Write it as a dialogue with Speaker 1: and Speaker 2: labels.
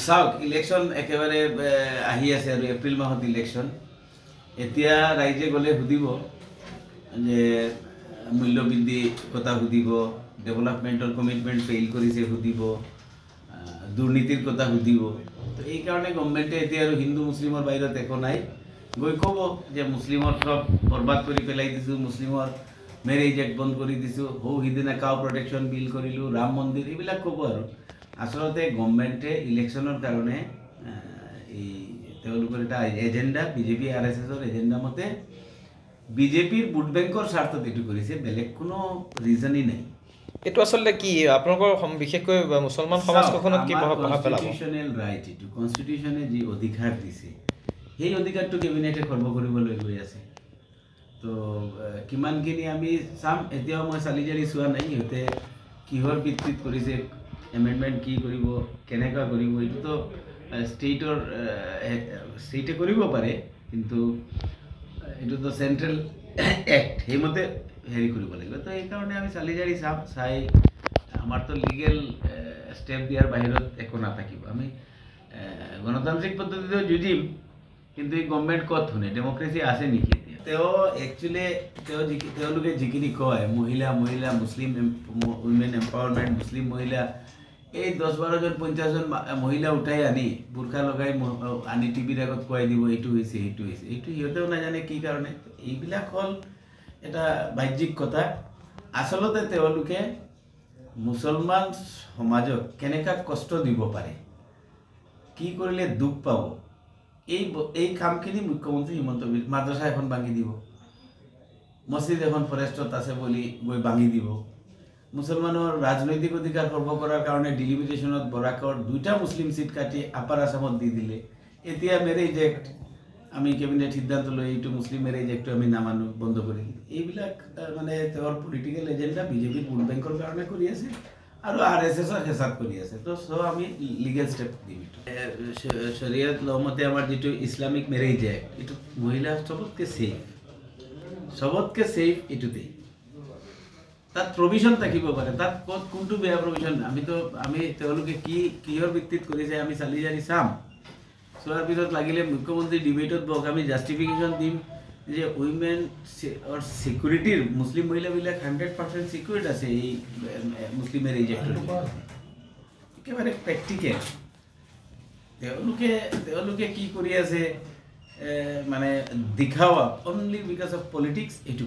Speaker 1: চাওক ইলেকশ্যন একেবাৰে আহি আছে আৰু এপ্ৰিল মাহত ইলেকশ্যন এতিয়া ৰাইজে গ'লে সুধিব যে মূল্যবৃদ্ধি কথা সুধিব ডেভেলপমেণ্টৰ কমিটমেণ্ট ফেইল কৰিছে সুধিব দুৰ্নীতিৰ কথা সুধিব তো এইকাৰণে গভৰ্ণমেণ্টে এতিয়া আৰু হিন্দু মুছলিমৰ বাহিৰত একো নাই গৈ ক'ব যে মুছলিমৰ সব বৰবাদ কৰি পেলাই দিছোঁ মুছলিমৰ মেৰেজ এক্ট বন্ধ কৰি দিছোঁ সিদিনা কাউ প্ৰটেকশ্যন বিল কৰিলোঁ ৰাম মন্দিৰ এইবিলাক ক'ব আৰু আচলতে গভৰ্ণমেণ্টে ইলেকশ্যনৰ কাৰণে এই তেওঁলোকৰ এটা এজেণ্ডা বিজেপি RSSৰ এজেণ্ডা মতে বিজেপিৰ ভোট বেংকৰ স্বাৰ্থত এইটো কৰিছে বেলেগ কোনো ৰিজনই নাই
Speaker 2: এইটো আচলতে কি আপোনালোকৰ বিশেষকৈ মুছলমান সমাজখনক কি প্ৰভাৱ পেলাব
Speaker 1: কনষ্টিটিউচনেল ৰাইট এইটো কনষ্টিটিউচনে যি অধিকাৰ দিছে সেই অধিকাৰটো কেবিনেটে খৰ্ব কৰিবলৈ গৈ আছে তো কিমানখিনি আমি চাম এতিয়াও মই চালি জাৰি চোৱা নাই সিহঁতে কিহৰ ভিত্তিত কৰিছে এমেণ্ডমেণ্ট কি কৰিব কেনেকুৱা কৰিব এইটোতো ষ্টেটে কৰিব পাৰে কিন্তু এইটোতো চেণ্ট্ৰেল এক্ট সেইমতে হেৰি কৰিব লাগিব তো এইকাৰণে আমি চালি জাৰি চাম চাই আমাৰতো লিগেল ষ্টেপ দিয়াৰ বাহিৰত একো নাথাকিব আমি গণতান্ত্ৰিক পদ্ধতিতে যুঁজিম কিন্তু এই গভৰ্ণমেণ্ট ক'ত শুনে ডেমক্ৰেচি আছে নেকি এতিয়া তেওঁলোকে যিখিনি কয় মহিলা মুছলিম উইমেন এম্পাৱাৰমেণ্ট মুছলিম মহিলা এই 10-12জন 50জন মহিলা উঠাই আনি বুৰ্খা লগাই আনি টিভিৰ আগত খুৱাই দিব এইটো হৈছে এইটো সিহঁতেও নাজানে কি কাৰণে এইবিলাক হ'ল এটা বাহ্যিক কথা আচলতে তেওঁলোকে মুছলমান সমাজক কেনেকুৱা কষ্ট দিব পাৰে কি কৰিলে দুখ পাব এই কামখিনি মুখ্যমন্ত্ৰী হিমন্ত মাদ্ৰাছা এখন ভাঙি দিব মছজিদ এখন ফৰেষ্টত আছে বুলি গৈ ভাঙি দিব মুছলমানৰ ৰাজনৈতিক অধিকাৰ খৰ্ব কৰাৰ কাৰণে ডিলিমিটেশ্যনত বৰাকৰ 2টা মুছলিম চিট কাটি আপাৰ আসামত দি দিলে এতিয়া মেৰেজ এক্ট আমি কেবিনেট সিদ্ধান্ত লৈ এইটো মুছলিম মেৰেজ এক্টটো আমি নামানো বন্ধ কৰি দিলোঁ এইবিলাক মানে তেওঁৰ পলিটিকেল এজেণ্ডা বিজেপিৰ ভোট বেংকৰ কাৰণে কৰি আছে আৰু RSSৰ হেঁচাত কৰি আছে তো আমি লিগেল ষ্টেপ দিম শৰিয়ত ল মতে আমাৰ যিটো ইছলামিক মেৰেজ এক্ট এইটো মহিলা চবতকৈ ছেফ এইটোতেই তাত প্ৰভিজন থাকিব পাৰে তাত ক'ত কোনটো বেয়া প্ৰভিজন আমি তেওঁলোকে কিহৰ ভিত্তিত কৰিছে আমি চালি জাৰি চাম চোৱাৰ পিছত লাগিলে মুখ্যমন্ত্ৰী ডিবেটত বহক আমি জাষ্টিফিকেশ্যন দিম যে উইমেন ছিকিউৰিটিৰ মুছলিম মহিলাবিলাক 100% ছিকিউৰ্ড আছে এই মুছলিম মেৰেজ এক্টৰ একেবাৰে প্ৰেক্টিকেল তেওঁলোকে কি কৰি আছে মানে দেখাৱা অনলি বিকজ অফ পলিটিক্স এইটো